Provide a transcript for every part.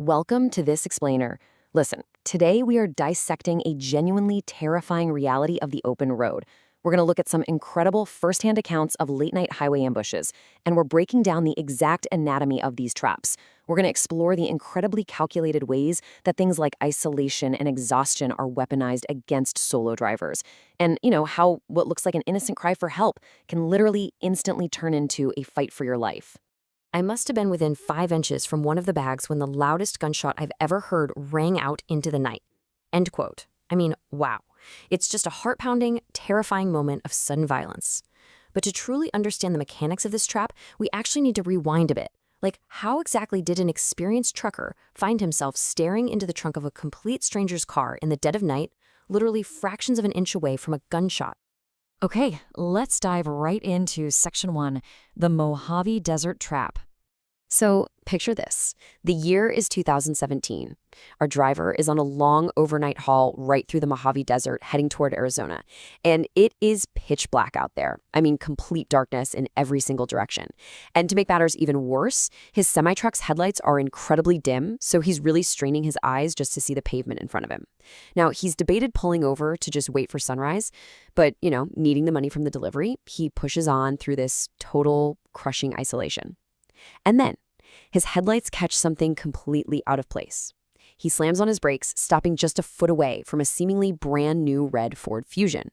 Welcome to This Explainer. Listen, today we are dissecting a genuinely terrifying reality of the open road. We're going to look at some incredible firsthand accounts of late-night highway ambushes, and we're breaking down the exact anatomy of these traps. We're going to explore the incredibly calculated ways that things like isolation and exhaustion are weaponized against solo drivers, and, how what looks like an innocent cry for help can literally instantly turn into a fight for your life. I must have been within 5 inches from one of the bags when the loudest gunshot I've ever heard rang out into the night. End quote. I mean, wow. It's just a heart-pounding, terrifying moment of sudden violence. But to truly understand the mechanics of this trap, we actually need to rewind a bit. Like, how exactly did an experienced trucker find himself staring into the trunk of a complete stranger's car in the dead of night, literally fractions of an inch away from a gunshot? Okay, let's dive right into Section 1, the Mojave Desert Trap. So, picture this. The year is 2017. Our driver is on a long overnight haul right through the Mojave Desert heading toward Arizona. And it is pitch black out there. I mean, complete darkness in every single direction. And to make matters even worse, his semi-truck's headlights are incredibly dim, so he's really straining his eyes just to see the pavement in front of him. Now, he's debated pulling over to just wait for sunrise, but, needing the money from the delivery, he pushes on through this total crushing isolation. And then, his headlights catch something completely out of place. He slams on his brakes, stopping just a foot away from a seemingly brand new red Ford Fusion.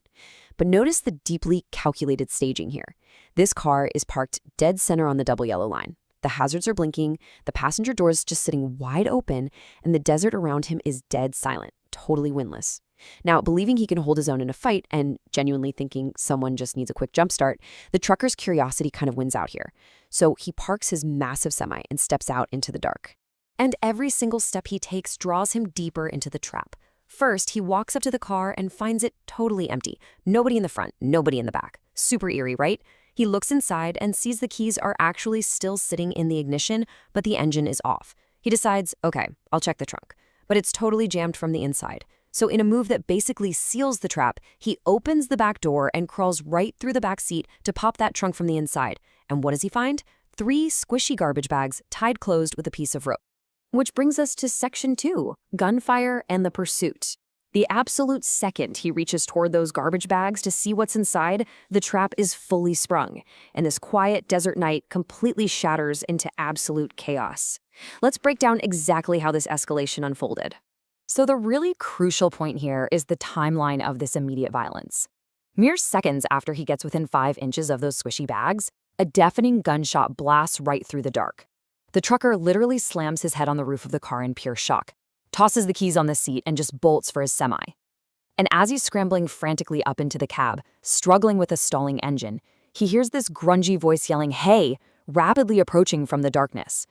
But notice the deeply calculated staging here. This car is parked dead center on the double yellow line. The hazards are blinking, the passenger door's just sitting wide open, and the desert around him is dead silent, totally windless. Now, believing he can hold his own in a fight and genuinely thinking someone just needs a quick jumpstart, the trucker's curiosity kind of wins out here. So he parks his massive semi and steps out into the dark. And every single step he takes draws him deeper into the trap. First, he walks up to the car and finds it totally empty. Nobody in the front, nobody in the back. Super eerie, right? He looks inside and sees the keys are actually still sitting in the ignition, but the engine is off. He decides, okay, I'll check the trunk. But it's totally jammed from the inside. So in a move that basically seals the trap, he opens the back door and crawls right through the back seat to pop that trunk from the inside. And what does he find? 3 squishy garbage bags tied closed with a piece of rope. Which brings us to Section 2, gunfire and the pursuit. The absolute second he reaches toward those garbage bags to see what's inside, the trap is fully sprung, and this quiet desert night completely shatters into absolute chaos. Let's break down exactly how this escalation unfolded. So the really crucial point here is the timeline of this immediate violence. Mere seconds after he gets within 5 inches of those squishy bags, a deafening gunshot blasts right through the dark. The trucker literally slams his head on the roof of the car in pure shock, tosses the keys on the seat, and just bolts for his semi. And as he's scrambling frantically up into the cab, struggling with a stalling engine, he hears this grungy voice yelling, "Hey!" rapidly approaching from the darkness.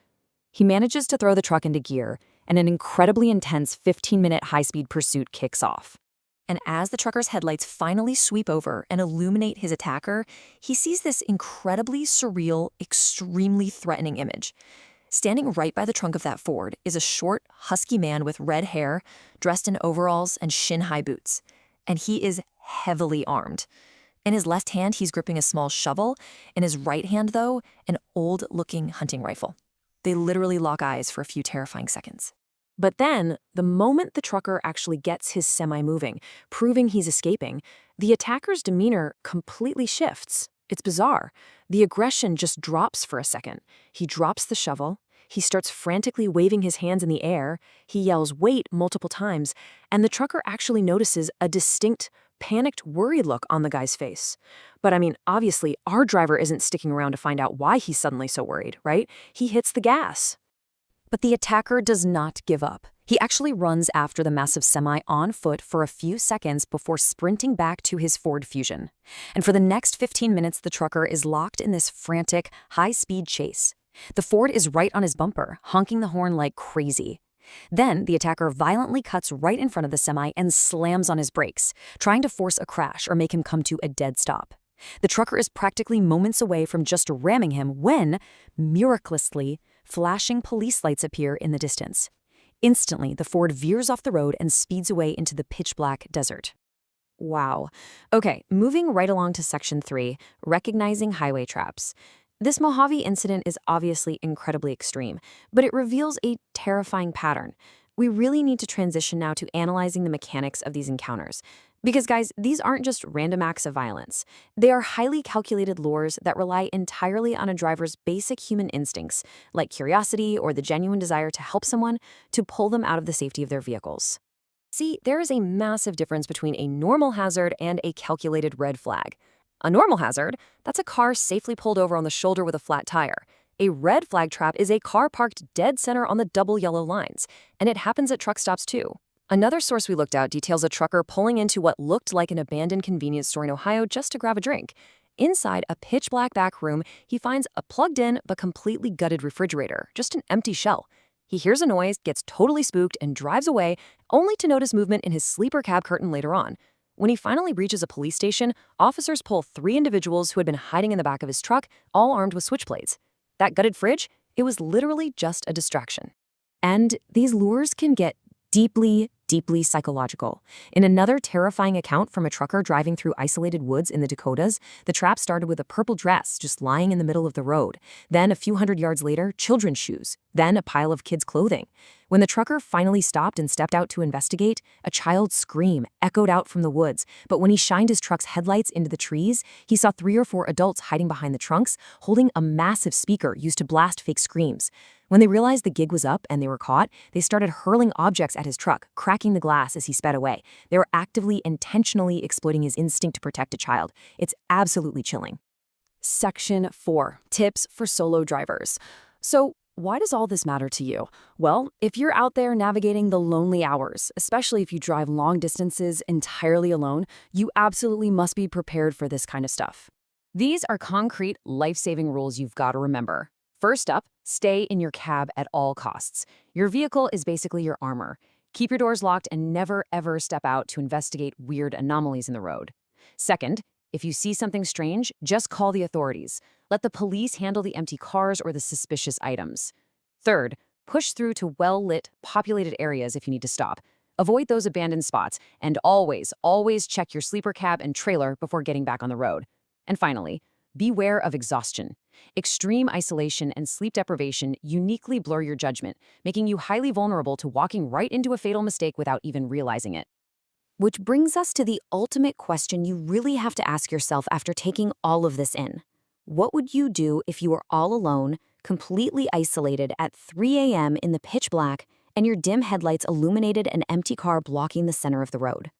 He manages to throw the truck into gear, and an incredibly intense 15-minute high-speed pursuit kicks off. And as the trucker's headlights finally sweep over and illuminate his attacker, he sees this incredibly surreal, extremely threatening image. Standing right by the trunk of that Ford is a short, husky man with red hair, dressed in overalls and shin-high boots. And he is heavily armed. In his left hand, he's gripping a small shovel. In his right hand, though, an old-looking hunting rifle. They literally lock eyes for a few terrifying seconds. But then, the moment the trucker actually gets his semi moving, proving he's escaping, the attacker's demeanor completely shifts. It's bizarre. The aggression just drops for a second. He drops the shovel, he starts frantically waving his hands in the air, he yells "wait" multiple times, and the trucker actually notices a distinct, panicked, worried look on the guy's face. But obviously, our driver isn't sticking around to find out why he's suddenly so worried, right? He hits the gas. But the attacker does not give up. He actually runs after the massive semi on foot for a few seconds before sprinting back to his Ford Fusion. And for the next 15 minutes, the trucker is locked in this frantic, high-speed chase. The Ford is right on his bumper, honking the horn like crazy. Then, the attacker violently cuts right in front of the semi and slams on his brakes, trying to force a crash or make him come to a dead stop. The trucker is practically moments away from just ramming him when, miraculously, flashing police lights appear in the distance. Instantly, the Ford veers off the road and speeds away into the pitch-black desert. Wow. Okay, moving right along to Section 3, recognizing highway traps. This Mojave incident is obviously incredibly extreme, but it reveals a terrifying pattern. We really need to transition now to analyzing the mechanics of these encounters. Because, guys, these aren't just random acts of violence. They are highly calculated lures that rely entirely on a driver's basic human instincts, like curiosity or the genuine desire to help someone, to pull them out of the safety of their vehicles. See, there is a massive difference between a normal hazard and a calculated red flag. A normal hazard, that's a car safely pulled over on the shoulder with a flat tire. A red flag trap is a car parked dead center on the double yellow lines, and it happens at truck stops too. Another source we looked at details a trucker pulling into what looked like an abandoned convenience store in Ohio just to grab a drink. Inside a pitch-black back room, he finds a plugged-in but completely gutted refrigerator, just an empty shell. He hears a noise, gets totally spooked, and drives away, only to notice movement in his sleeper cab curtain later on. When he finally reaches a police station, officers pull 3 individuals who had been hiding in the back of his truck, all armed with switchblades. That gutted fridge, it was literally just a distraction. And these lures can get deeply psychological. In another terrifying account from a trucker driving through isolated woods in the Dakotas, the trap started with a purple dress just lying in the middle of the road. Then, a few hundred yards later, children's shoes. Then, a pile of kids' clothing. When the trucker finally stopped and stepped out to investigate, a child's scream echoed out from the woods. But when he shined his truck's headlights into the trees, he saw 3 or 4 adults hiding behind the trunks, holding a massive speaker used to blast fake screams. When they realized the gig was up and they were caught, they started hurling objects at his truck, cracking the glass as he sped away. They were actively, intentionally exploiting his instinct to protect a child. It's absolutely chilling. Section 4. Tips for solo drivers. So, why does all this matter to you? Well, if you're out there navigating the lonely hours, especially if you drive long distances entirely alone, you absolutely must be prepared for this kind of stuff. These are concrete, life-saving rules you've got to remember. First up, stay in your cab at all costs. Your vehicle is basically your armor. Keep your doors locked and never, ever step out to investigate weird anomalies in the road. Second, if you see something strange, just call the authorities. Let the police handle the empty cars or the suspicious items. Third, push through to well-lit, populated areas if you need to stop. Avoid those abandoned spots, and always check your sleeper cab and trailer before getting back on the road. And finally, beware of exhaustion. Extreme isolation and sleep deprivation uniquely blur your judgment, making you highly vulnerable to walking right into a fatal mistake without even realizing it. Which brings us to the ultimate question you really have to ask yourself after taking all of this in. What would you do if you were all alone, completely isolated at 3 a.m. in the pitch black, and your dim headlights illuminated an empty car blocking the center of the road?